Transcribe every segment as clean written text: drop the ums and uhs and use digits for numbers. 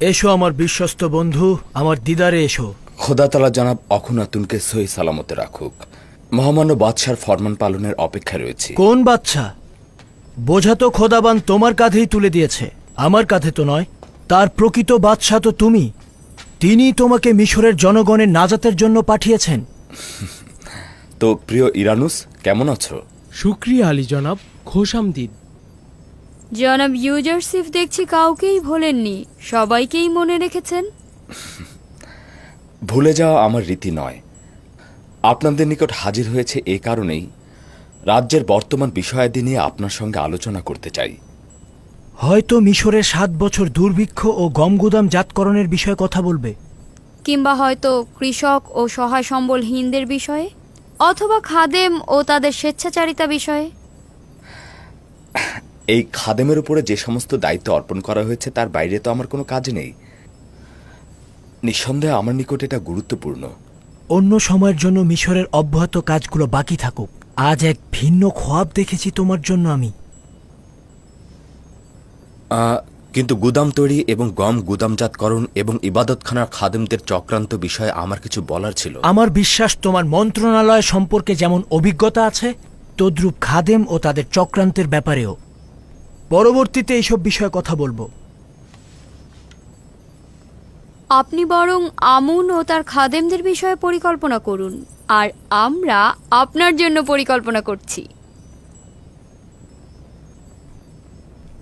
এসো আমার বিশ্বস্ত বন্ধু, আমার দিদারে এসো। খোদা তাআলা জনাব অখুনাতুনকে সহি সালামতে রাখুক। মহামান্য বাদশার ফরমান পালনের অপেক্ষা রয়েছে। কোন বাদশা? বোঝা তো খোদাবান তোমার কাঁধেই তুলে দিয়েছে, আমার কাঁধে তো নয়। তার প্রকৃত বাদশা তো তুমি। তিনি তোমাকে মিশরের জনগণের নাজাতের জন্য পাঠিয়েছেন। তো প্রিয় ইরানুস, কেমন আছো? শুক্রিয়া আলী জনাব, খোশামদিদ। জনাব ইউজারসিফ দেখছি কাউকেই ভোলেননি, সবাইকেই মনে রেখেছেন। ভুলে যাওয়া আমার রীতি নয়। আপনাদের নিকট হাজির হয়েছে এ কারণেই, রাজ্যের বর্তমান বিষয়াদি নিয়ে আপনার সঙ্গে আলোচনা করতে চাই। হয়তো মিশরের 7 বছর দুর্ভিক্ষ ও গমগুদাম জাতকরণের বিষয়ে কথা বলবে, কিংবা হয়তো কৃষক ও সহায় সম্বলহীনদের বিষয়ে, অথবা খাদেম ও তাদের স্বেচ্ছাচারিতা বিষয়ে। এই খাদেমের উপরে যে সমস্ত দায়িত্ব অর্পণ করা হয়েছে তার বাইরে তো আমার কোনো কাজ নেই। নিঃসন্দেহে আমার নিকট এটা গুরুত্বপূর্ণ। অন্য সময়ের জন্য মিশরের অব্যাহত কাজগুলো বাকি থাকুক। আজ এক ভিন্ন খোয়াব দেখেছি তোমার জন্য আমি। কিন্তু গুদাম তৈরি এবং গম গুদামজাতকরণ এবং ইবাদতখানার খাদেমদের চক্রান্ত বিষয়ে আমার কিছু বলার ছিল। আমার বিশ্বাস তোমার মন্ত্রণালয় সম্পর্কে যেমন অভিজ্ঞতা আছে, তদ্রূপ খাদেম ও তাদের চক্রান্তের ব্যাপারেও। পরবর্তীতে এইসব বিষয়ে কথা বলবো। আপনি বরং আমুন ও তার খাদেমদের বিষয়ে পরিকল্পনা করুন, আর আমরা আপনার জন্য পরিকল্পনা করছি।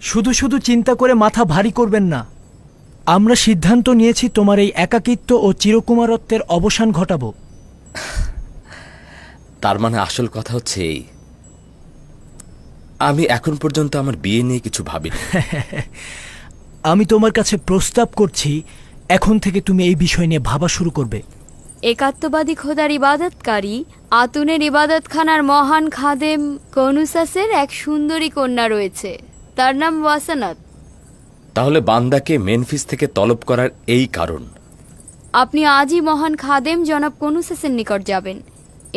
শুধু শুধু চিন্তা করে মাথা ভারী করবেন না। আমরা সিদ্ধান্ত নিয়েছি তোমার এই একাকিত্ব ও চিরকুমারত্বের অবসান ঘটাবো। তার মানে আসল কথা হচ্ছে এই, আমি এখন পর্যন্ত আমার বিয়ে নিয়ে কিছু ভাবিনি। আমি তোমার কাছে প্রস্তাব করছি, এখন থেকে তুমি এই বিষয় নিয়ে ভাবা শুরু করবে। একাত্মবাদী খোদার ইবাদতকারী আতুনের ইবাদতখানার মহান খাদেম কনুসাসের এক সুন্দরী কন্যা রয়েছে, তার নাম ওয়াসানাত। তাহলে বান্দাকে মেনফিস থেকে তলব করার এই কারণ। আপনি আজই মহান খাদেম জনাব কনুসাসের নিকট যাবেন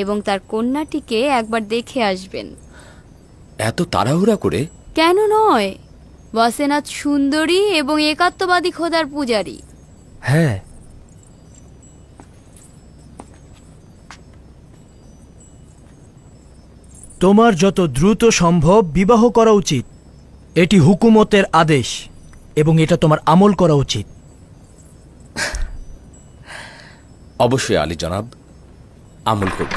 এবং তার কন্যাটিকে একবার দেখে আসবেন। এত তাড়াহুড়া করে? কেন নয়, ওয়াসেনাত সুন্দরী এবং একাত্মবাদী খোদার পূজারী। হ্যাঁ, তোমার যত দ্রুত সম্ভব বিবাহ করা উচিত। এটি হুকুমতের আদেশ এবং এটা তোমার আমল করা উচিত। অবশ্যই আলী জনাব, আমল করব।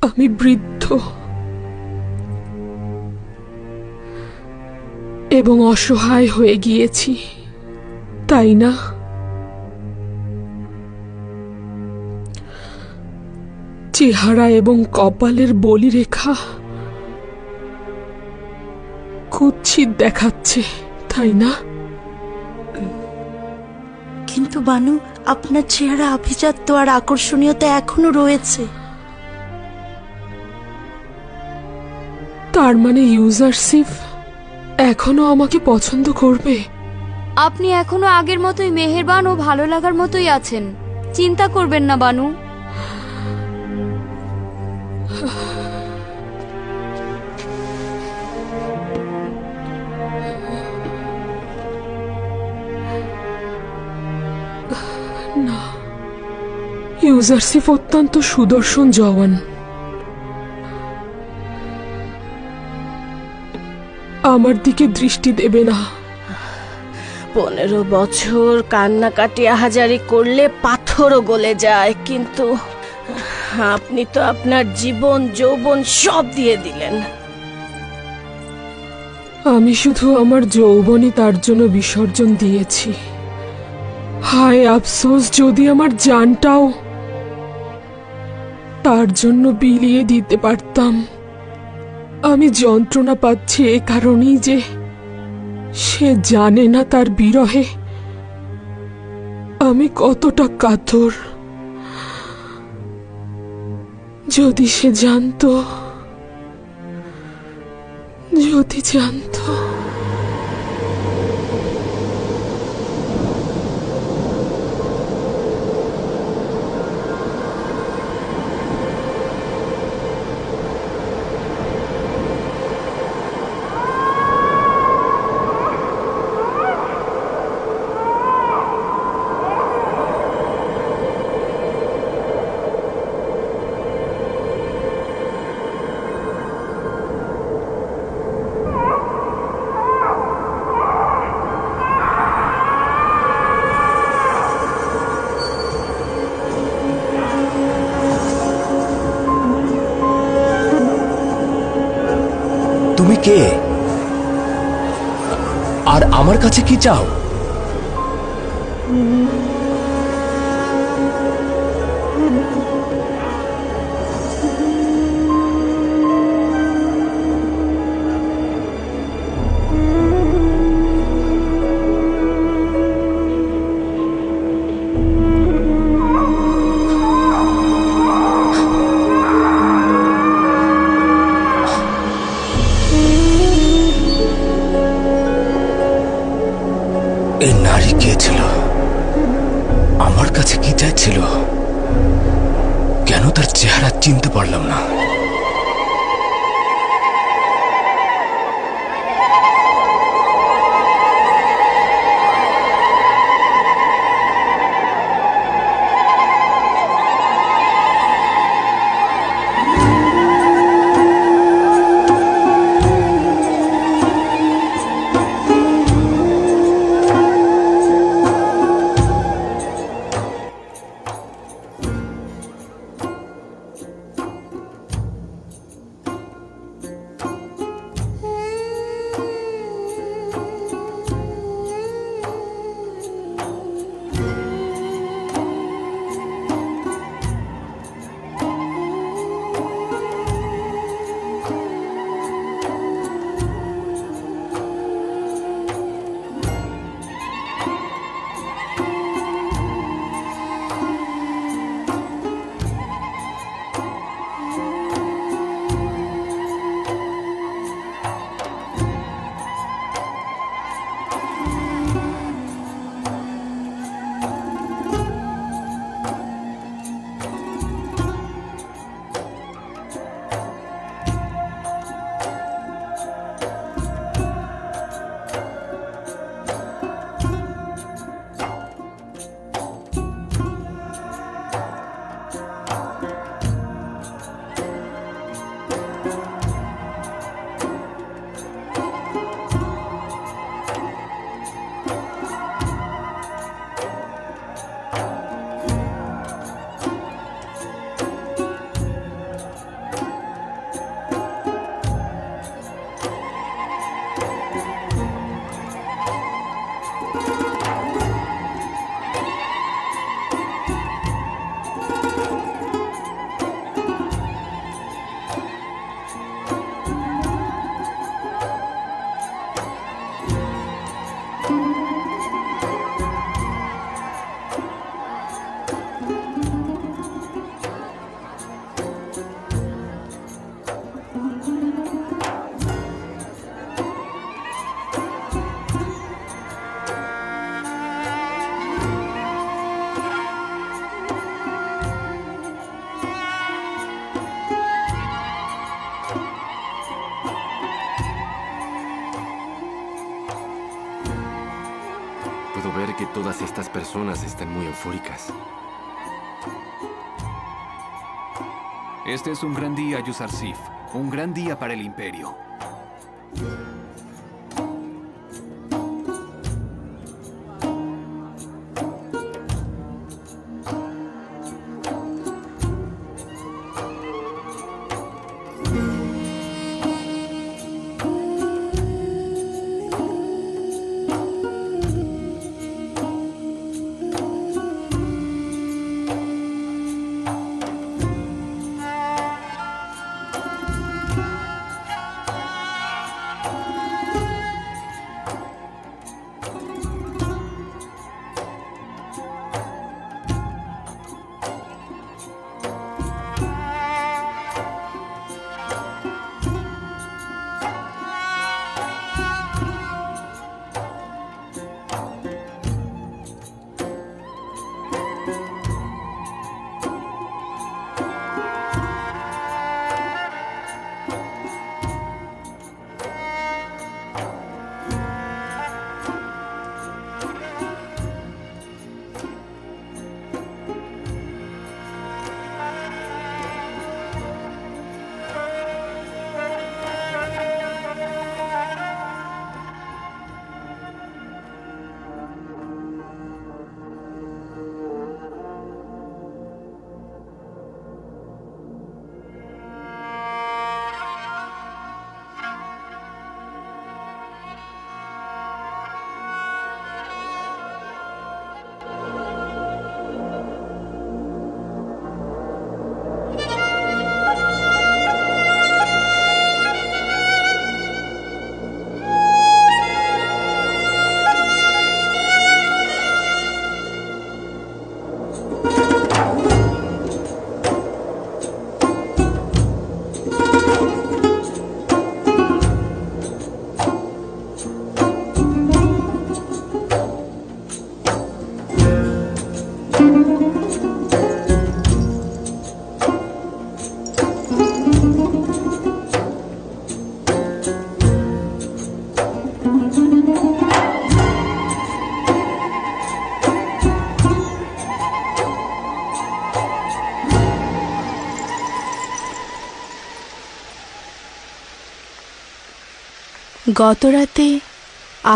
আমি বৃদ্ধ এবং অসহায় হয়ে গিয়েছি, তাই না? চেহারা এবং কপালের বলিরেখা কুৎসিত দেখাচ্ছে, তাই না? কিন্তু বানু, আপনার চেহারা আভিজাত্য আর আকর্ষণীয়তা এখনো রয়েছে। তার মানে ইউজারসিফ এখনো আমাকে পছন্দ করবে? আপনি এখনো আগের মতোই মেহেরবান ও ভালো লাগার মতোই আছেন, চিন্তা করবেন না বানু। না, ইউজারসিফ অত্যন্ত সুদর্শন জওয়ান। আমার দিকে দৃষ্টি দেবে না। 15 বছর কান্নাকাটি আহাজারি করলে পাথরও গলে যায়, কিন্তু আপনি তো আপনার জীবন যৌবন সব দিয়ে দিলেন। আমি শুধু আমার যৌবনই তার জন্য বিসর্জন দিয়েছি। হায় আফসোস, যদি আমার জানটাও তার জন্য বিলিয়ে দিতে পারতাম। আমি যন্ত্রণা পাচ্ছি এ কারণেই যে সে জানে না তার বিরহে আমি কতটা কাতর। যদি সে জানতো, যদি জানতো। তুমি কে? আর আমার কাছে কি চাও? এই নারী কে ছিল? আমার কাছে কি চাইছিল? কেন তার চেহারা চিনতে পারলাম না? Puedo ver que todas estas personas están muy eufóricas. Este es un gran día, Yuzarsif. Un gran día para el Imperio. গতরাতে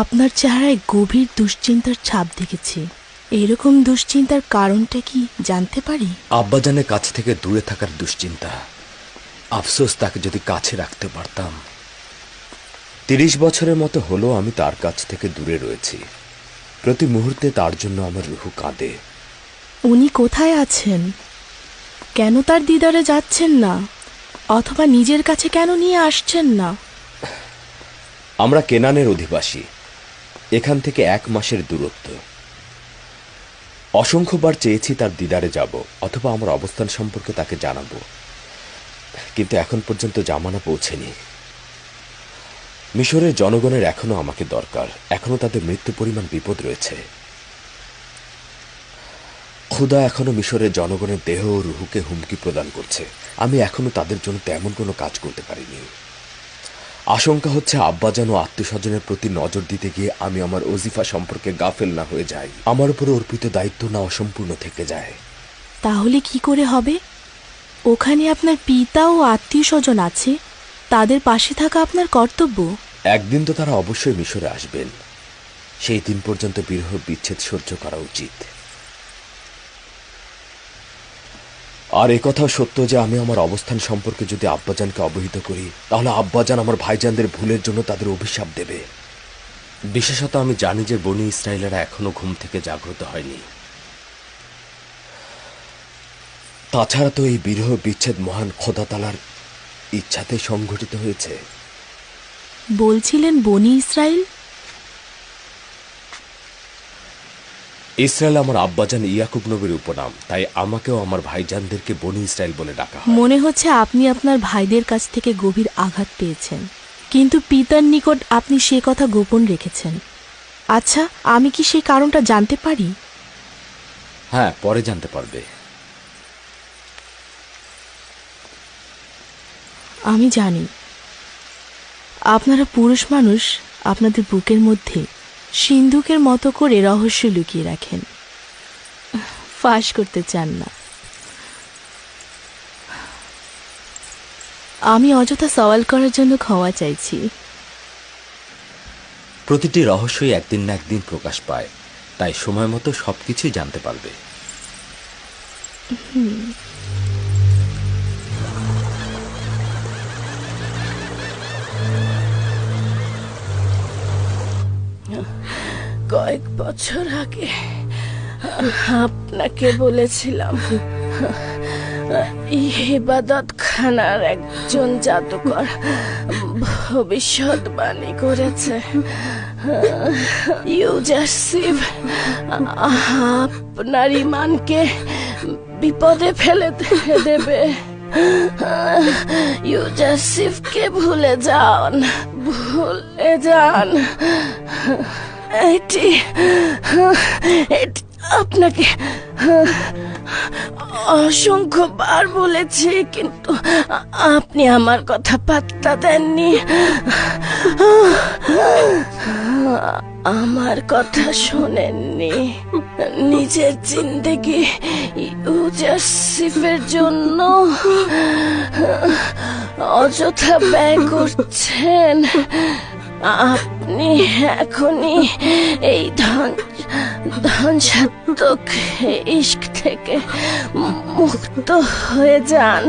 আপনার চেহারায় গভীর দুশ্চিন্তার ছাপ দেখেছি। এরকম দুশ্চিন্তার কারণটা কি জানতে পারি? আব্বাজানের কাছ থেকে দূরে থাকার দুশ্চিন্তা। আফসোস, তাকে যদি কাছে রাখতে পারতাম। 30 বছরের মতো হলো আমি তার কাছ থেকে দূরে রয়েছি। প্রতি মুহূর্তে তার জন্য আমার রুহু কাঁদে। উনি কোথায় আছেন? কেন তার দিদারে যাচ্ছেন না? অথবা নিজের কাছে কেন নিয়ে আসছেন না? আমরা কেনানের অধিবাসী। এখান থেকে 1 মাসের দূরত্ব। অসংখ্যবার চেয়েছি তার দিদারে যাব অথবা আমার অবস্থান সম্পর্কে তাকে জানাবো, কিন্তু এখন পর্যন্ত জামানা পৌঁছেনি। মিশরের জনগণের এখনো আমাকে দরকার। এখনো তাদের মৃত্যু পরিমাণ বিপদ রয়েছে। খুদা এখনো মিশরের জনগণের দেহ ও রুহুকে হুমকি প্রদান করছে। আমি এখনো তাদের জন্য তেমন কোনো কাজ করতে পারিনি। আশঙ্কা হচ্ছে আব্বাজান ও আত্মীয়স্বজনের প্রতি নজর দিতে গিয়ে আমি আমার ওজিফা সম্পর্কে গাফেল না হয়ে যাই। আমার উপর অর্পিত দায়িত্ব না অসম্পূর্ণ থেকে যায়। তাহলে কি করে হবে? ওখানে আপনার পিতা ও আত্মীয় স্বজন আছে, তাদের পাশে থাকা আপনার কর্তব্য। একদিন তো তারা অবশ্যই মিশরে আসবেন। সেই দিন পর্যন্ত বিরহ বিচ্ছেদ সহ্য করা উচিত। আর একথাও সত্য যে আমি আমার অবস্থান সম্পর্কে যদি আব্বাজানকে অবহিত করি, তাহলে আব্বাজান আমার ভাইজানদের ভুলের জন্য তাদের অভিশাপ দেবে। বিশেষত আমি জানি যে বনি ইসরায়েলেরা এখনো ঘুম থেকে জাগ্রত হয়নি। তাছাড়া তো এই বিরহ বিচ্ছেদ মহান খোদা তাআলার ইচ্ছাতে সংঘটিত হয়েছে। বলছিলেন বনি ইসরায়েল? ইসরায়েল আমার আব্বাজান ইয়াকুব নবীর উপনাম, তাই আমাকেও আমার ভাইজানদেরকে বনি ইসরায়েল বলে ডাকা হয়। মনে হচ্ছে আপনি আপনার ভাইদের কাছ থেকে গভীর আঘাত পেয়েছেন, কিন্তু পিতার নিকট আপনি সে কথা গোপন রেখেছেন। আচ্ছা, আমি কি সেই কারণটা জানতে পারি? হ্যাঁ, পরে জানতে পারবে। আমি জানি আপনারা পুরুষ মানুষ আপনাদের বুকের মধ্যে সিন্ধুকের মতো করে রহস্য লুকিয়ে রাখেন, ফাঁস করতে চান না। আমি অযথা সওয়াল করার জন্য ক্ষমা চাইছি। প্রতিটি রহস্যই একদিন না একদিন প্রকাশ পায়, তাই সময় মতো সবকিছুই জানতে পারবে। কয়েক বছর আগে আপনাকে বলেছিলাম ইবাদত খানার একজন জাদুকর ভবিষ্যৎবাণী করেছে ইউজাসিফ আপনার ঈমানকে বিপদে ফেলে দেবে। ইউজাসিফকে ভুলে যান, ভুলে যান। এটি আপনাকে অসংখ্যবার বলেছি, কিন্তু আপনি আমার কথা পাত্তা দেননি। আমার কথা শোনেননি। নিজের জিন্দেগি ইউজাসিফের জন্য অযথা ব্যয় করছেন। আপনি এখনই এই ধ্বংসাত্মক ইশক থেকে মুক্ত হয়ে যান।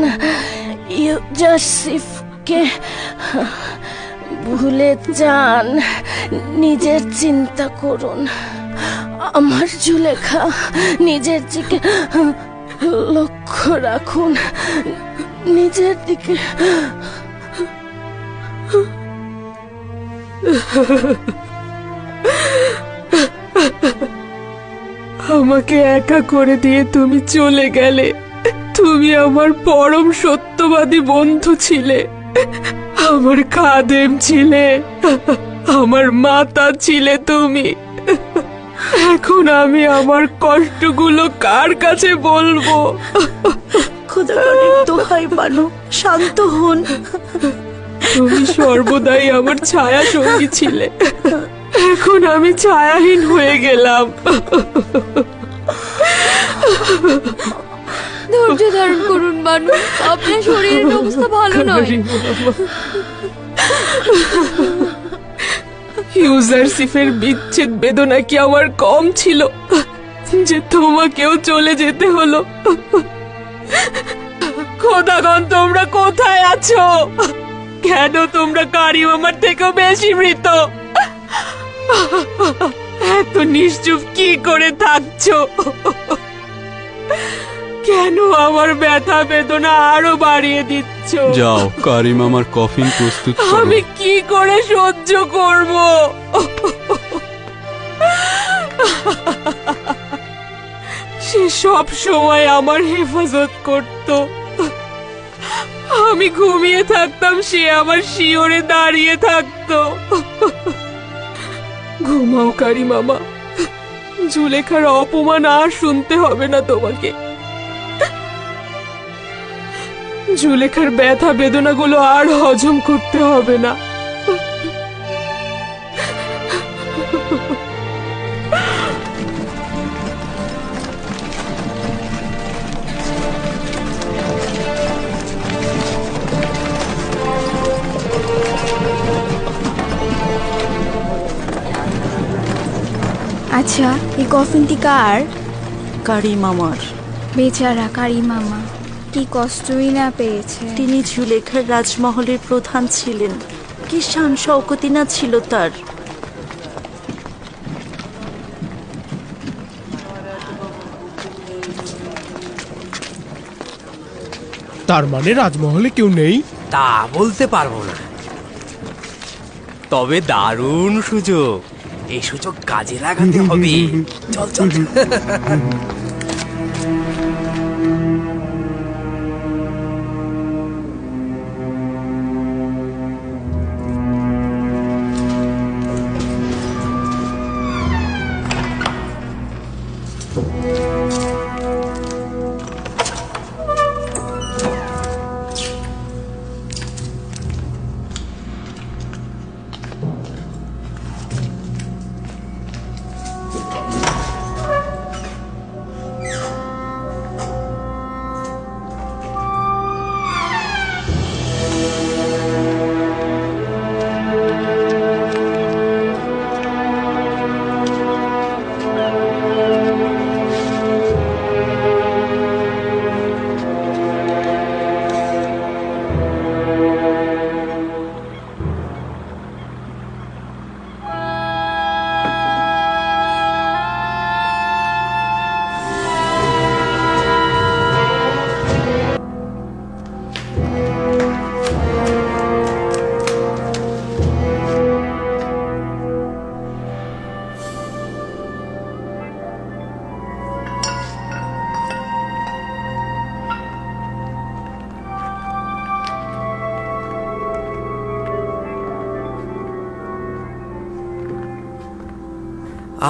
ইউজাসিফকে ভুলে যান, নিজের চিন্তা করুন। আমার জুলেখা, নিজের দিকে লক্ষ্য রাখুন, নিজের দিকে। আমাকে একা করে দিয়ে তুমি চলে গেলে। তুমি আমার পরম সত্যবাদী বন্ধু ছিলে, আমার খাদেম ছিলে, আমার মাতা ছিলে তুমি। এখন আমি আমার কষ্টগুলো কার কাছে বলবো? খোদার দোহাই বানু, শান্ত হন। তুমি সর্বদাই আমার ছায়া সঙ্গী ছিলে, এখন আমি ছায়াহীন হয়ে গেলাম। ধৈর্য ধারণ করুন বানু, আপনার শরীরের অবস্থা ভালো নয়। ইউজারশিপের বিচ্ছেদ বেদনা কি আমার কম ছিল যে তোমাকেও চলে যেতে হলো? খোদাগণ, তোমরা কোথায় আছো? কেন তোমরা কারিম আমার থেকেও বেশি মৃত? এত নিশ্চুপ কি করে থাকছো? কেন আমার ব্যথা বেদনা আরো বাড়িয়ে দিচ্ছ? যাও, কারিম আমার কফিন প্রস্তুত করো। আমি কি করে সহ্য করব? সে সব সময় আমার হেফাজত করত। আমি ঘুমিয়ে থাকতাম, সে আমার শিওরে দাঁড়িয়ে থাকতো। ঘুমাও কারি মামা, জুলেখার অপমান আর শুনতে হবে না তোমাকে। জুলেখার ব্যথা বেদনাগুলো আর হজম করতে হবে না। আচ্ছা, এই কফিনটি কার? কারিম আমার। বেচারা কারিম মামা, কি কষ্টই না পেয়েছে। তিনি জুলেখার রাজমহলের প্রধান ছিলেন। কি শান শওকতি না ছিল তার। তার মানে রাজমহলে কেউ নেই? তা বলতে পারবো না, তবে দারুণ সুযোগ। এই সুযোগ কাজে লাগাতে হবে। চল চল।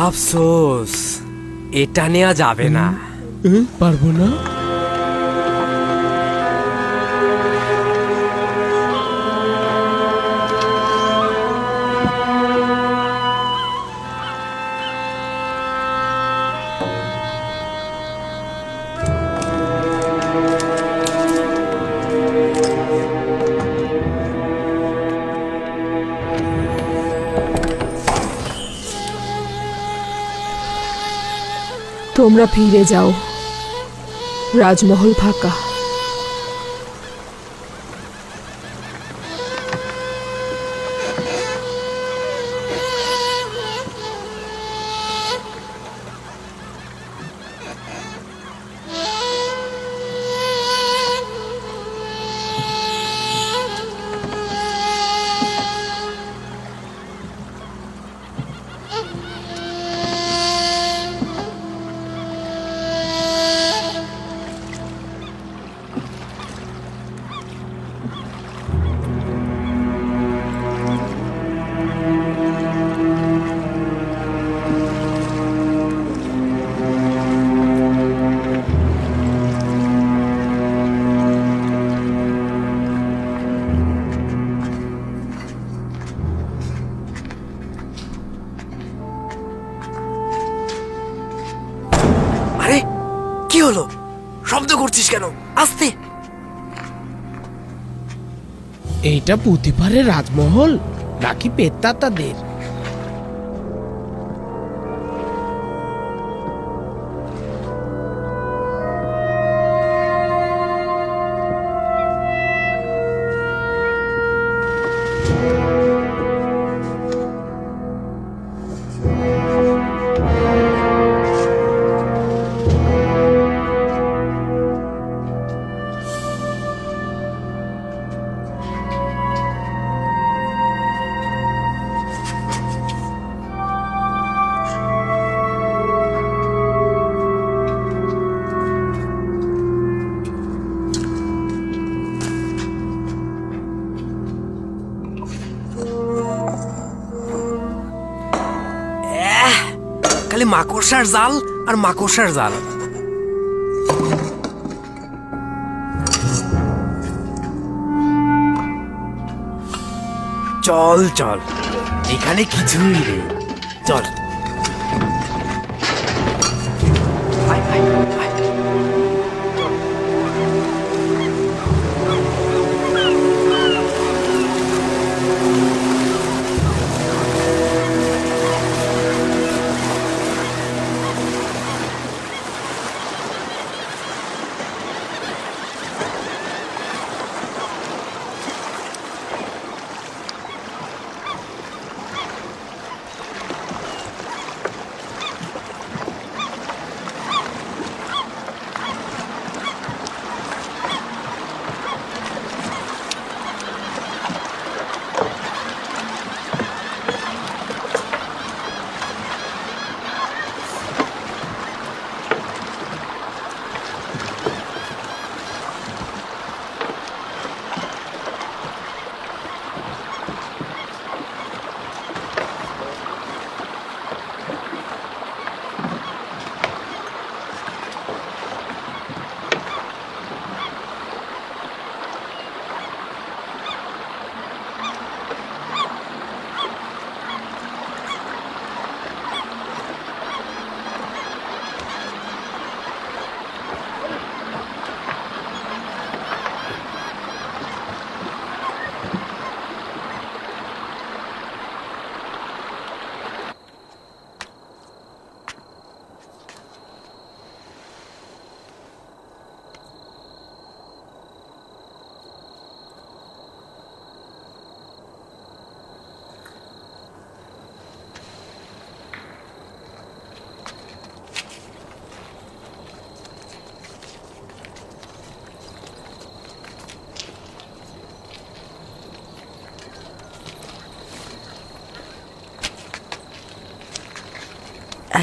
আফসোস, এটা নেওয়া যাবে না। পারবো না। তোমরা ফিরে যাও, রাজমহল ফাঁকা। আরে কি হলো? শব্দ করছিস কেন? আস্তে। এইটা পুতিপারের রাজমহল নাকি পেত্তাতাদের? খালি মাকড়সার জাল আর মাকড়সার জাল। চল চল, এখানে কিছুই নেই, চল। আয়, আয়, আয়।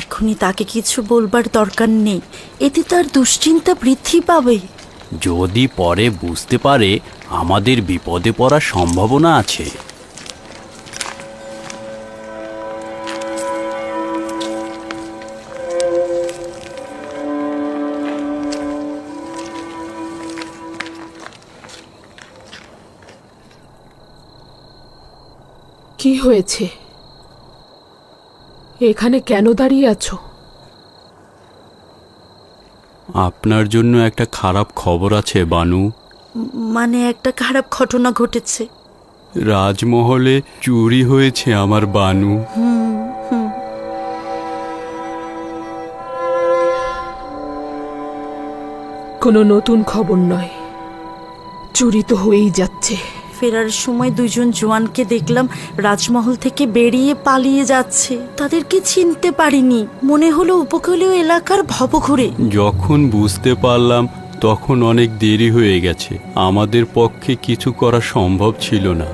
এখনই তাকে কিছু বলবার দরকার নেই, এতে তার দুশ্চিন্তা বৃদ্ধি পাবে। যদি পরে বুঝতে পারে আমাদের বিপদে পড়ার সম্ভাবনা আছে। কি হয়েছে? এখানে কেন দাঁড়িয়ে আছো? আপনার জন্য একটা খারাপ খবর আছে বানু। মানে একটা খারাপ ঘটনা ঘটেছে। রাজমহলে চুরি হয়েছে আমার বানু। কোনো নতুন খবর নয়, চুরি তো হয়েই যাচ্ছে। ফেরার সময় দুজন জওয়ানকে দেখলাম রাজমহল থেকে বেরিয়ে পালিয়ে যাচ্ছে। তাদেরকে চিনতে পারিনি, মনে হলো উপকূলীয় এলাকার ভবঘুরে। যখন বুঝতে পারলাম তখন অনেক দেরি হয়ে গেছে, আমাদের পক্ষে কিছু করা সম্ভব ছিল না।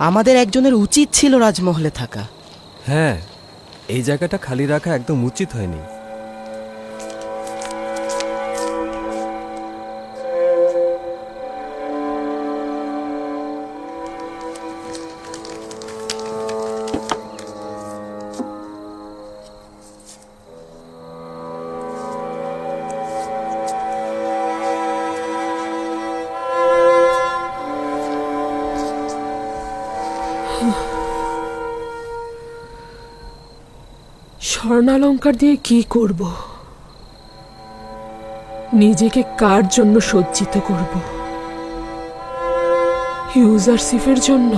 আমাদের একজনের উচিত ছিল রাজমহলে থাকা। হ্যাঁ, এই জায়গাটা খালি রাখা একদম উচিত হয়নি। স্বর্ণালঙ্কার দিয়ে কি করব? নিজেকে কার জন্য সজ্জিত করব? ইউজারশিপের জন্য?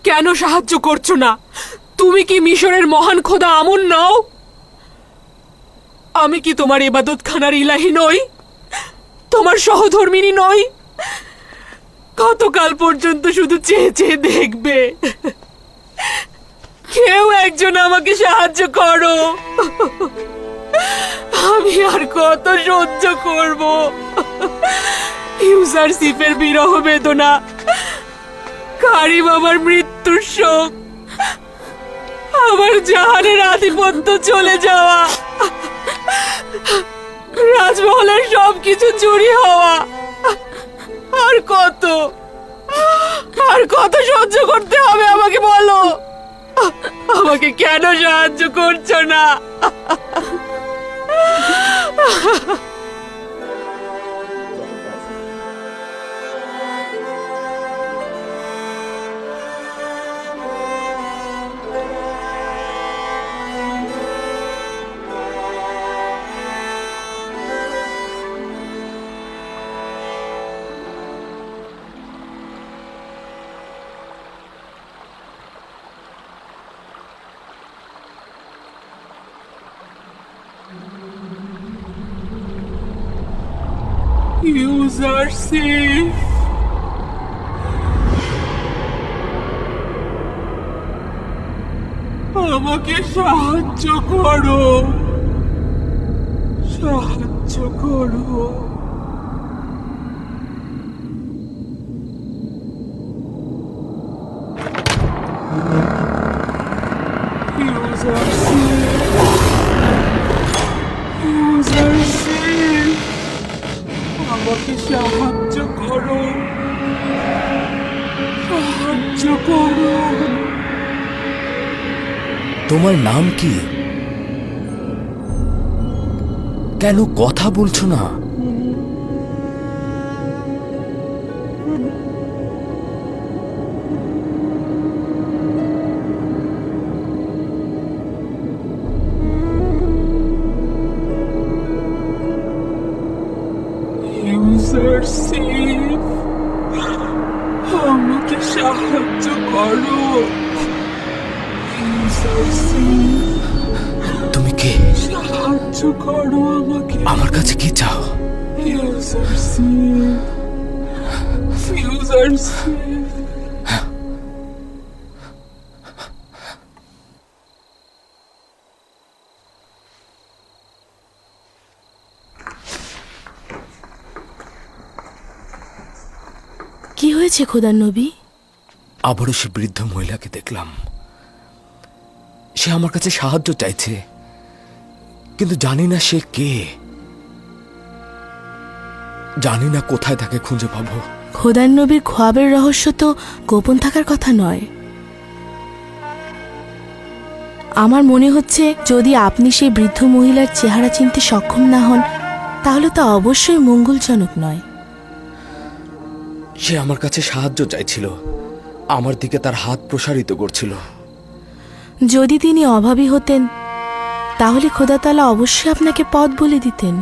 কেন সাহায্য করছো না? তুমি কি মিশরের মহান খোদা আমুন নও? আমি কি তোমার ইবাদতখানার ইলাহি নই? তোমার সহধর্মিনী নই? কতকাল পর্যন্ত শুধু চেয়ে চেয়ে দেখবে? কেউ একজন আমাকে সাহায্য করো। আমি আর কত সহ্য করব? ইউজারশিপের বিরহ বেদনা, কারিম আমার মৃত্যুর শোক, আমার জাহানের আধিপত্য চলে যাওয়া, রাজমহলের সবকিছু চুরি হওয়া, আর কত সহ্য করতে হবে আমাকে বলো। আমাকে কেন সাহায্য করছো না? ইউজারশিপ, আমাকে সাহায্য করো, সাহায্য করো। আমাকে সাহায্য করো, সাহায্য করো। তোমার নাম কি? কেন কথা বলছো না? ইউজারশিপ, আমাকে সাহায্য করো। ইউজারশিপ, তুমি কে? সাহায্য করো আমাকে। আমার কাছে কি চাও? ইউজারশিপ, ইউজারশিপ। কি হয়েছে খোদার নবী? আবারও সে বৃদ্ধ মহিলাকে দেখলাম। সে আমার কাছে সাহায্য চাইছে, কিন্তু জানি না সে কে, জানি না কোথায় তাকে খুঁজে পাবো। খোদার নবীর খোয়াবের রহস্য তো গোপন থাকার কথা নয়। আমার মনে হচ্ছে যদি আপনি সেই বৃদ্ধ মহিলার চেহারা চিনতে সক্ষম না হন, তাহলে তা অবশ্যই মঙ্গলজনক নয়। সে আমার কাছে সাহায্য চাইছিল, আমার দিকে তার হাত প্রসারিত করছিল। যদি তিনি অভাবী হতেন, তাহলে খোদা তাআলা অবশ্যই আপনাকে পথ বলে দিতেন।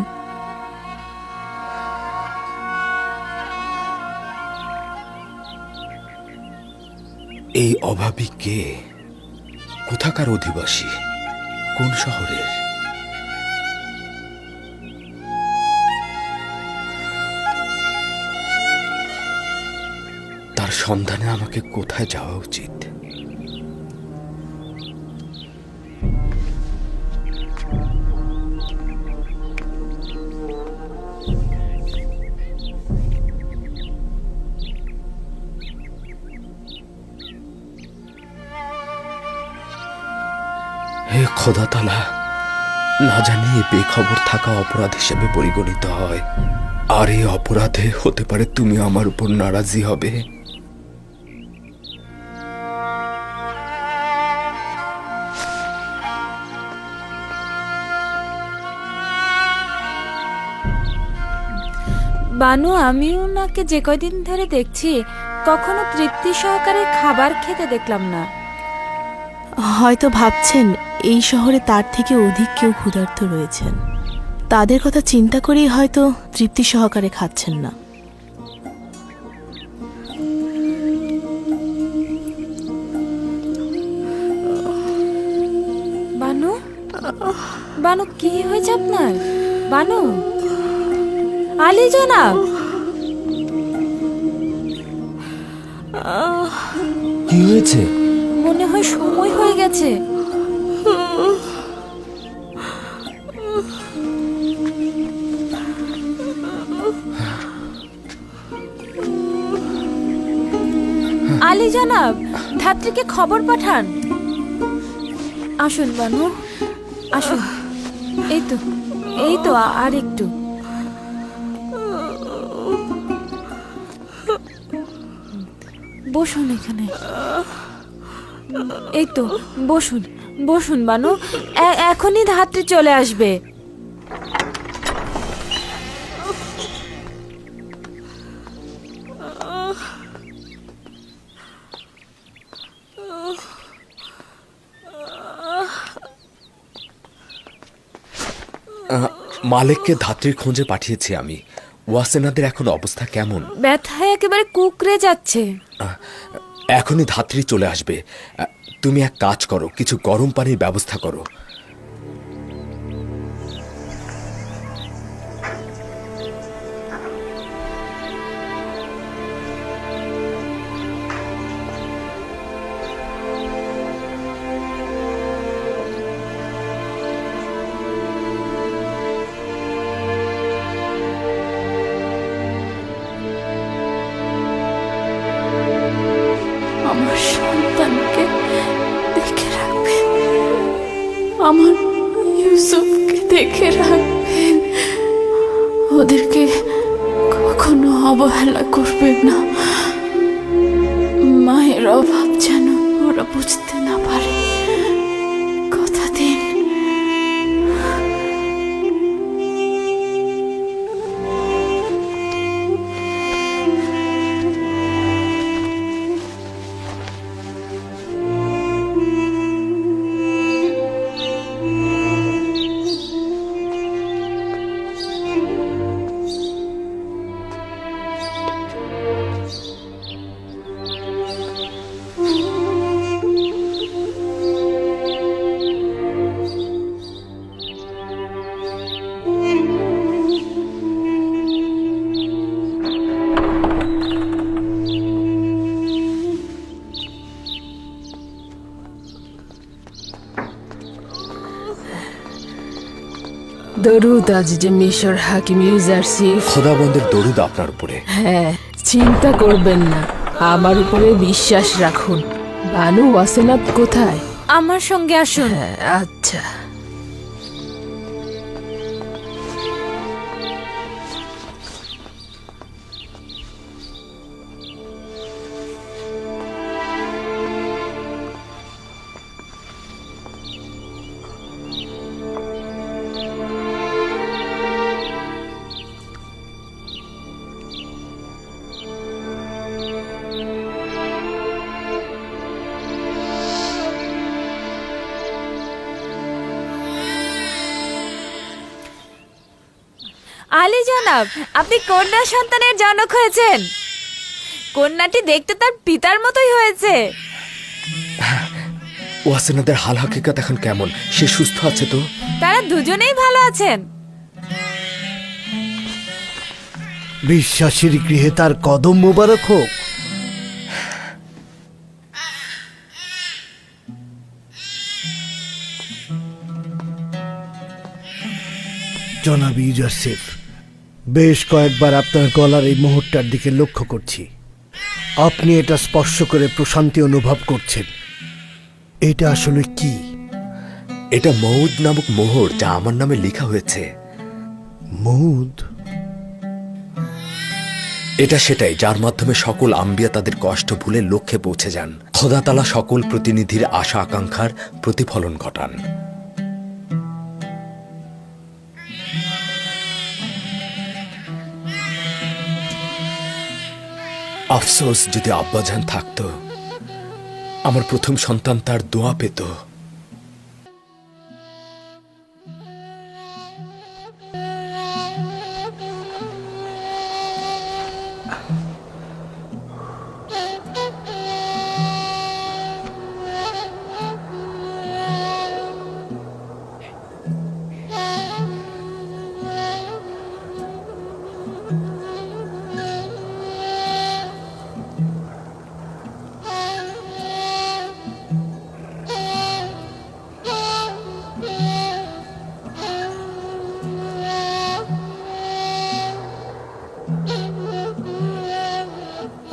এই অভাবী কে? কোথাকার অধিবাসী? কোন শহরের? তার সন্ধানে আমাকে কোথায় যাওয়া উচিত? হে খোদা তাআলা, না জানি এ বেখবর থাকা অপরাধ হিসেবে পরিগণিত হয়, আর এই অপরাধে হতে পারে তুমি আমার উপর নারাজি হবে। বানু, আমি ওনাকে যে কয়দিন ধরে দেখছি কখনো তৃপ্তি সহকারে খাবার খেতে দেখলাম না। হয়তো ভাবছেন এই শহরে তার থেকে অধিক কেউ ক্ষুধার্ত রয়েছেন। তাদের কথা চিন্তা করেই হয়তো তৃপ্তি সহকারে খাচ্ছেন না। বানু, বানু কি হয়েছে আপনার? বানু, আলী জনাব, কি হয়েছে? মনে হয় সময় হয়ে গেছে। আলী জনাব, ধাত্রীকে খবর পাঠান। আসুন বানু, আসুন। এই তো আর একটু। বসুন এখানে। এই তো, বসুন বসুন বানু, এখনই ধাত্রী চলে আসবে। মালিককে ধাত্রীর খোঁজে পাঠিয়েছি আমি। ওয়াসেনাদের এখন অবস্থা কেমন? ব্যথায় একেবারে কুকড়ে যাচ্ছে। এখনই ধাত্রী চলে আসবে। তুমি এক কাজ করো, কিছু গরম পানির ব্যবস্থা করো। আমার সন্তানকে দেখে রাখবেন, আমার ইউসুফকে দেখে রাখবেন। ওদেরকে কখনো অবহেলা করবেন না। মায়ের অভাব যেন ওরা বুঝতে না পারে, কথা দিন। দরুদ আজ যে মিশর হাকিম ইউজারসিফ। খোদাবন্দের দরুদ আপনার উপরে। হ্যাঁ, চিন্তা করবেন না, আমার উপরে বিশ্বাস রাখুন। বানু ওয়াসেনাত কোথায়? আমার সঙ্গে আসুন। আচ্ছা। আলী জনাব, আপনি কন্যা সন্তানের জনক হয়েছেন। কন্যাটি দেখতে তার পিতার মতোই হয়েছে। ওয়াসেনাদের হাল হাকিকত এখন কেমন? সে সুস্থ আছে তো? তারা দুজনেই ভালো আছেন। বিশ্বাসীর গৃহে তার কদম মোবারক হোক। জনাব ইউজারসিফ, বেশ কয়েকবার আপনার গলার এই মোহরটার দিকে লক্ষ্য করছি। আপনি এটা স্পর্শ করে প্রশান্তি অনুভব করছেন। এটা আসলে কি? এটা মৌদ নামক মোহর, যা আমার নামে লেখা হয়েছে। মৌদ? এটা সেটাই যার মাধ্যমে সকল আম্বিয়া তাদের কষ্ট ভুলে লক্ষ্যে পৌঁছে যান। খোদা তাআলা সকল প্রতিনিধির আশা আকাঙ্ক্ষার প্রতিফলন ঘটান। আফসোস, যদি আব্বাজান থাকতো, আমার প্রথম সন্তান তার দোয়া পেত।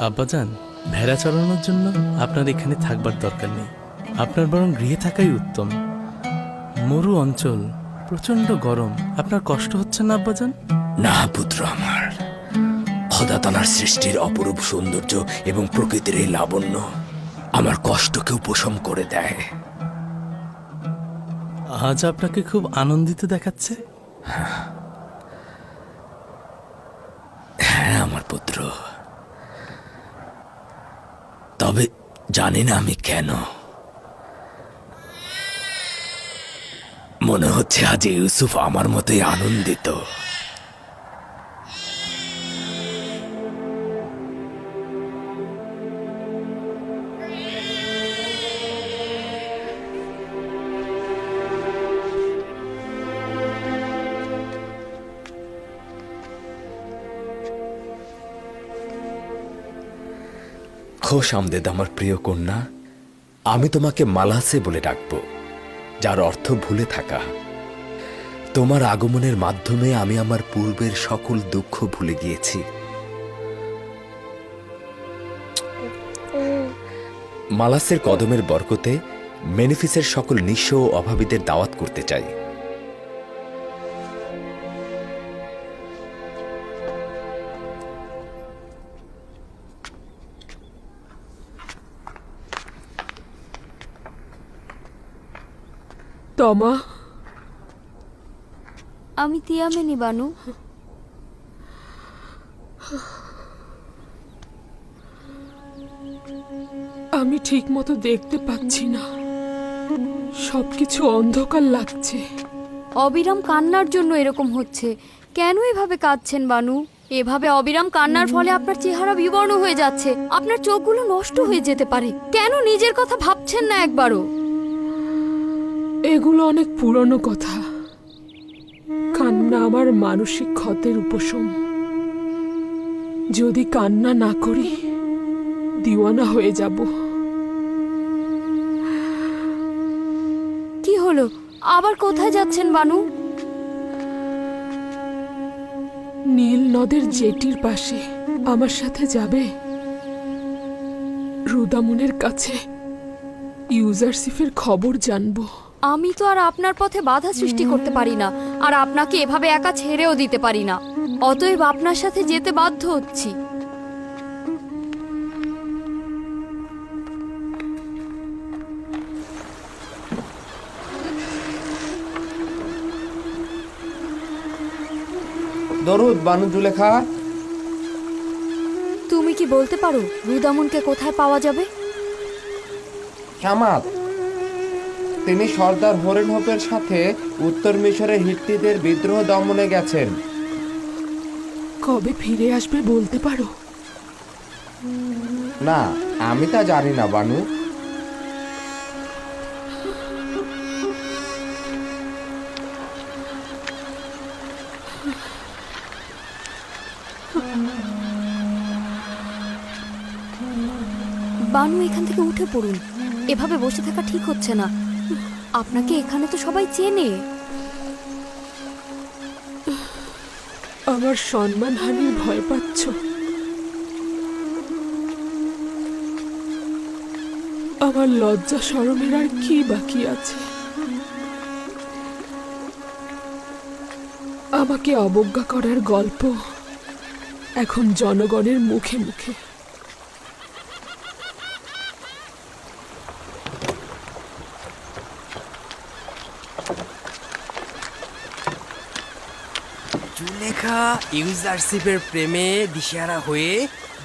আব্বাজান, ভেড়া চড়ানোর জন্য আপনার এখানে থাকবার দরকার নেই। আপনার বরং গৃহে থাকাই উত্তম। মরু অঞ্চল, প্রচন্ড গরম। আপনার কষ্ট হচ্ছে না আব্বাজান? না পুত্র আমার, খোদা তাআলার সৃষ্টির অপরূপ সৌন্দর্য এবং প্রকৃতির এই লাবণ্য আমার কষ্টকে উপশম করে দেয়। আজ আপনাকে খুব আনন্দিত দেখাচ্ছে। হ্যাঁ আমার পুত্র, তবে জানি না আমি কেন। মনে হচ্ছে আজ ইউসুফ আমার মতোই আনন্দিত। খোশ আমদেদ আমার প্রিয় কন্যা, আমি তোমাকে মালাসে বলে ডাকবো, যার অর্থ ভুলে থাকা। তোমার আগমনের মাধ্যমে আমি আমার পূর্বের সকল দুঃখ ভুলে গিয়েছি। মালাসের কদমের বরকতে মেনিফিসের সকল নিঃস্ব ও অভাবীদের দাওয়াত করতে চাই। তমা, আমি তিয়ামেনি বানু। আমি ঠিক মতো দেখতে পাচ্ছি না, সবকিছু অন্ধকার লাগছে। অবিরাম কান্নার জন্য এরকম হচ্ছে। কেন এভাবে কাঁদছেন বানু? এভাবে অবিরাম কান্নার ফলে আপনার চেহারা বিবর্ণ হয়ে যাচ্ছে, আপনার চোখগুলো নষ্ট হয়ে যেতে পারে। কেন নিজের কথা ভাবছেন না একবারও? এগুলো অনেক পুরনো কথা। কান্না আমার মানসিক ক্ষতের উপশম। যদি কান্না না করি, দিওয়ানা হয়ে যাব। কি হলো? আবার কোথায় যাচ্ছেন বানু? নীল নদের জেটির পাশে আমার সাথে যাবে? রুদামুনের কাছে ইউজারসিফের খবর জানবো। আমি তো আর আপনার পথে বাধা সৃষ্টি করতে পারি না, আর আপনাকে এভাবে একা ছেড়েও দিতে পারি না। অতএব আপনার সাথে যেতে বাধ্য হচ্ছি। দরুদ বানু জুলেখা। তুমি কি বলতে পারো রুদামুনকে কোথায় পাওয়া যাবে? শামাত, তিনি সর্দার হরেনহোপের সাথে উত্তর মিশরের হিত্তিদের বিদ্রোহ দমনে গেছেন। কবে ফিরে আসবে বলতে পারো? না, আমি তা জানি না বানু। বানু, এখান থেকে উঠে পড়ুন। এভাবে বসে থাকা ঠিক হচ্ছে না। আপনাকে এখানে তো সবাই চেনে। আমার সম্মানহানির ভয় পাচ্ছ? আমার লজ্জা শরমের আর কি বাকি আছে? আমাকে অবজ্ঞা করার গল্প এখন জনগণের মুখে মুখে। জুলেখা ইউজারশিপের প্রেমে দিশেহারা হয়ে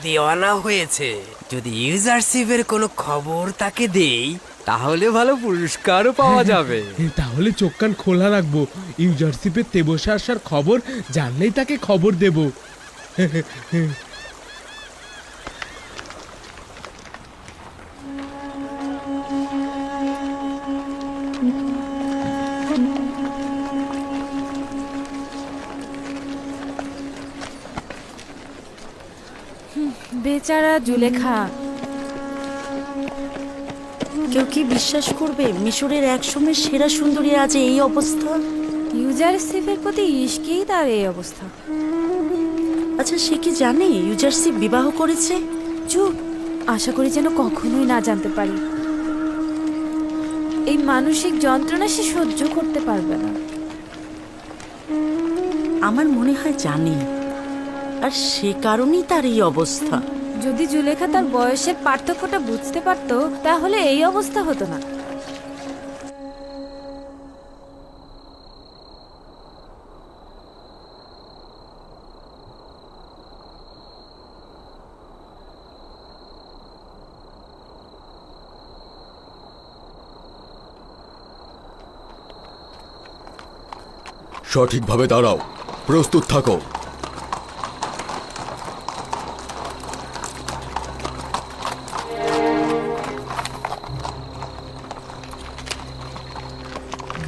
দেওয়ানা হয়েছে। যদি ইউজারশিপের কোনো খবর তাকে দেই, তাহলে ভালো পুরস্কারও পাওয়া যাবে। তাহলে চোখ কান খোলা রাখবো। ইউজারশিপের তেবসে আসার খবর জানলেই তাকে খবর দেব। বেচারা জুলেখা। কেউ কি বিশ্বাস করবে মিশরের একসময় সেরা সুন্দরী আজ এই অবস্থা? ইউজারশিপের প্রতি ইশকেই তার এই অবস্থা। আচ্ছা, সে কি জানে ইউজারশিপ বিবাহ করেছে? চুপ, আশা করি যেন কখনোই না জানতে পারি। এই মানসিক যন্ত্রণা সে সহ্য করতে পারবে না। আমার মনে হয় জানে, আর সে কারণেই তার এই অবস্থা। যদি জুলেখা তার বয়সের পার্থক্যটা বুঝতে পারতো তাহলে এই অবস্থা হতো না। সঠিকভাবে দাঁড়াও, প্রস্তুত থাকো।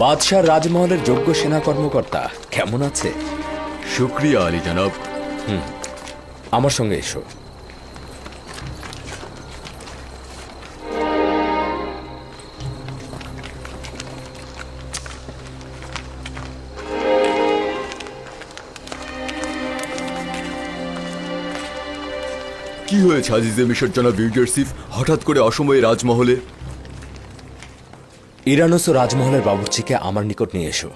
বাদশাহ রাজমহলের যোগ্য সেনা কর্মকর্তা কেমন আছে? শুক্রিয়া আলী জনাব। আমার সঙ্গে এসো। কি হয়েছে আজিজে মিশর জনাব ইউজারসিফ, হঠাৎ করে অসময়ে রাজমহলে? ইরানুস ও রাজমহলের বাবুর্চিকে আমার নিকট নিয়ে এসো।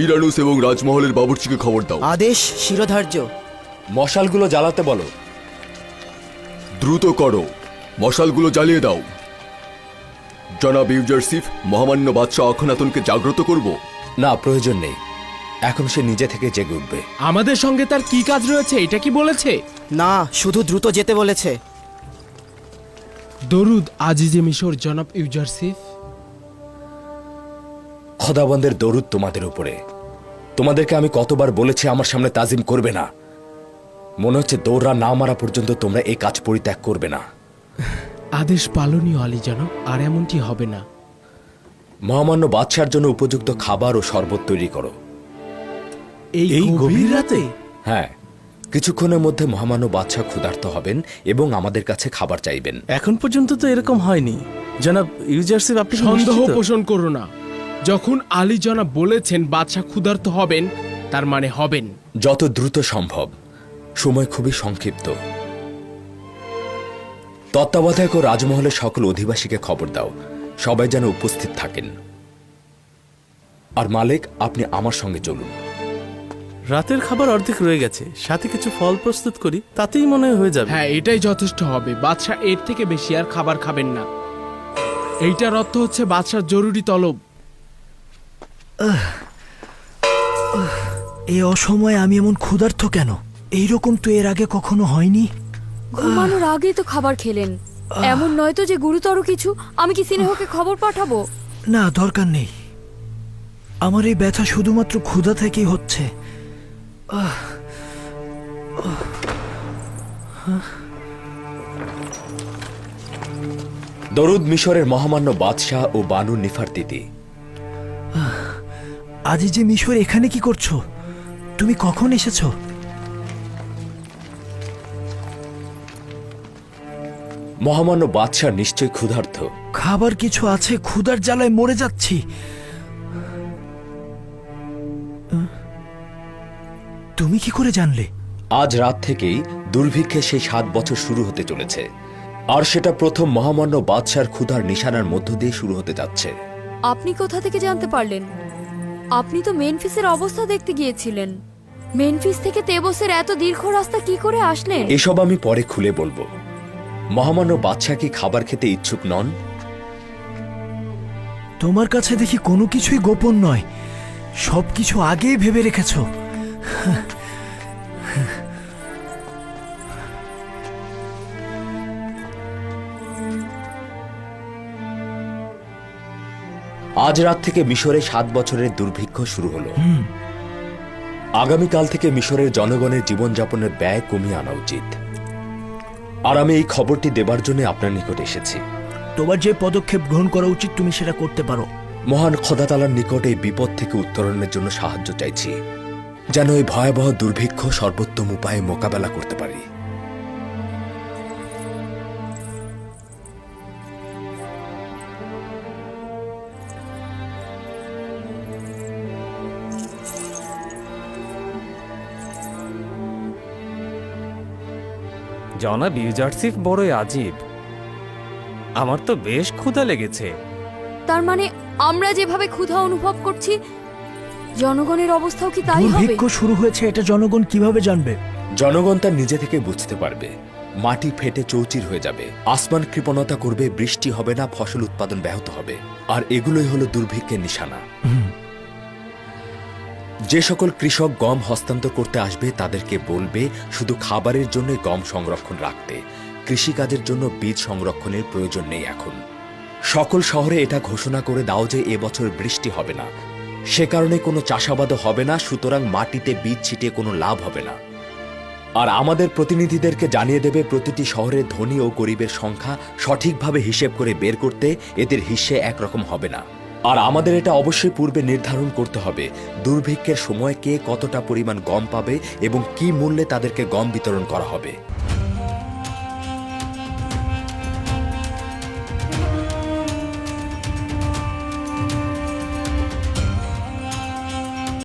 ইরানুস এবং রাজমহলের বাবুর্চিকে খবর দাও। আদেশ শিরোধার্য। মশালগুলো জ্বালাতে বলো। দ্রুত করো, মশালগুলো জ্বালিয়ে দাও। জনাব ইউজারসিফ, মহামান্য বাদশাহ অখনাতনকে জাগ্রত করব? না, প্রয়োজন নেই, এখন সে নিজে থেকে জেগে উঠবে। আমাদের সঙ্গে তার কি কাজ রয়েছে এটা কি বলেছে? না, শুধু দ্রুত যেতে বলেছে। দরুদ আজিজে মিশর জনাব ইউজারসিফ। খোদাবন্দের দরুদ তোমাদের উপরে। তোমাদেরকে আমি কতবার বলেছি আমার সামনে তাজিম করবে না। মনে হচ্ছে দৌড়া না মারা পর্যন্ত তোমরা এই কাজ পরিত্যাগ করবে না। আদেশ পালনীয় আলী জনাব, আর এমনটি হবে না। মহামান্য বাদশার জন্য উপযুক্ত খাবার ও শরবত তৈরি করো। এই গভীর রাতে? হ্যাঁ, কিছুক্ষণের মধ্যে মহামান্য বাদশাহ ক্ষুধার্ত হবেন এবং আমাদের কাছে খাবার চাইবেন। এখন পর্যন্ত তো এরকম হয়নি জনাব ইউজারসিফ। আপনি কি সন্দেহ নিশ্চিত? পোষণ করো না। যখন আলী জনাব বলেছেন বাদশাহ ক্ষুধার্ত হবেন, তার মানে হবেন। যত দ্রুত সম্ভব, সময় খুবই সংক্ষিপ্ত। তত্ত্বাবধায়ক ও রাজমহলের সকল অধিবাসীকে খবর দাও, সবাই যেন উপস্থিত থাকেন। আর মালিক, আপনি আমার সঙ্গে চলুন। রাতের খাবার অর্ধেক রয়ে গেছে, সাথে কিছু ফল প্রস্তুত করি, তাতেই মনে হয় হয়ে যাবে। হ্যাঁ, এটাই যথেষ্ট হবে। বাদশাহ এর থেকে বেশি আর খাবার খাবেন না। এইটার অর্থ হচ্ছে বাদশার জরুরি তলব। এই অসময়ে আমি এমন ক্ষুধার্ত কেন? এইরকম তো এর আগে কখনো হয়নি। ঘুমানোর আগেই তো খাবার খেলেন। এমন নয় তো যে গুরুতর কিছু? আমি কি সিনেহকে খবর পাঠাবো? না, দরকার নেই। আমার এই ব্যথা শুধুমাত্র ক্ষুধা থেকেই হচ্ছে। দরুদ মিশরের মহামান্য বাদশাহ ও বানু নিফারতিতি। আজিজে মিশর, এখানে কি করছো? তুমি কখন এসেছো? মহামান্য বাদশাহ নিশ্চয় ক্ষুধার্ত। খাবার কিছু আছে, ক্ষুধার জ্বালায় মরে যাচ্ছি। তুমি কি করে জানলে? আজ রাত থেকেই দুর্ভিক্ষে সেই 7 বছর শুরু হতে চলেছে, আর সেটা প্রথম মহামান্য বাদশার ক্ষুধার নিশানার মধ্য দিয়ে শুরু হতে যাচ্ছে। আপনি কোথা থেকে জানতে পারলেন? আপনি তো মেনফিসের অবস্থা দেখতে গিয়েছিলেন। মেনফিস থেকে তেবসের এত দীর্ঘ রাস্তা কি করে আসলেন? এসব আমি পরে খুলে বলবো। মহামান্য বাদশাহ কি খাবার খেতে ইচ্ছুক নন? তোমার কাছে দেখি কোনো কিছুই গোপন নয়, সবকিছু আগেই ভেবে রেখেছো। আজ রাত থেকে মিশরে 7 বছরের দুর্ভিক্ষ শুরু হলো। আগামীকাল থেকে মিশরের জনগণের জীবনযাপনের ব্যয় কমিয়ে আনা উচিত। আর আমি এই খবরটি দেবার জন্য আপনার নিকট এসেছি। তোমার যে পদক্ষেপ গ্রহণ করা উচিত তুমি সেটা করতে পারো। মহান খোদাতালার নিকট এই বিপদ থেকে উত্তরণের জন্য সাহায্য চাইছি, যেন এই ভয়াবহ দুর্ভিক্ষ সর্বোত্তম উপায়ে মোকাবেলা করতে পারি। জনাব ইউজারসিফ বড়ই আজীব। আমার তো বেশ ক্ষুধা লেগেছে। তার মানে আমরা যেভাবে ক্ষুধা অনুভব করছি, জনগণের অবস্থাও কি তাই হবে? শুরু হয়েছে, এটা জনগণ কিভাবে জানবে? জনগণ তার নিজে থেকে বুঝতে পারবে। মাটি ফেটে চৌচির হয়ে যাবে, আসমান কৃপণতা করবে, বৃষ্টি হবে না, ফসল উৎপাদন ব্যাহত হবে। আর এগুলোই হলো দুর্ভিক্ষের নিশানা। যে সকল কৃষক গম হস্তান্তর করতে আসবে তাদেরকে বলবে শুধু খাবারের জন্য গম সংরক্ষণ রাখতে, কৃষিকাজের জন্য বীজ সংরক্ষণের প্রয়োজন নেই এখন। সকল শহরে এটা ঘোষণা করে দাও যে এবছর বৃষ্টি হবে না, সে কারণে কোনো চাষাবাদও হবে না, সুতরাং মাটিতে বীজ ছিটিয়ে কোনো লাভ হবে না। আর আমাদের প্রতিনিধিদেরকে জানিয়ে দেবে প্রতিটি শহরের ধনী ও গরিবের সংখ্যা সঠিকভাবে হিসেব করে বের করতে এদের হিস্যে একরকম হবে না। আর আমাদের এটা অবশ্যই পূর্বে নির্ধারণ করতে হবে দুর্ভিক্ষের সময় কে কতটা পরিমাণ গম পাবে এবং কি মূল্যে তাদেরকে গম বিতরণ করা হবে।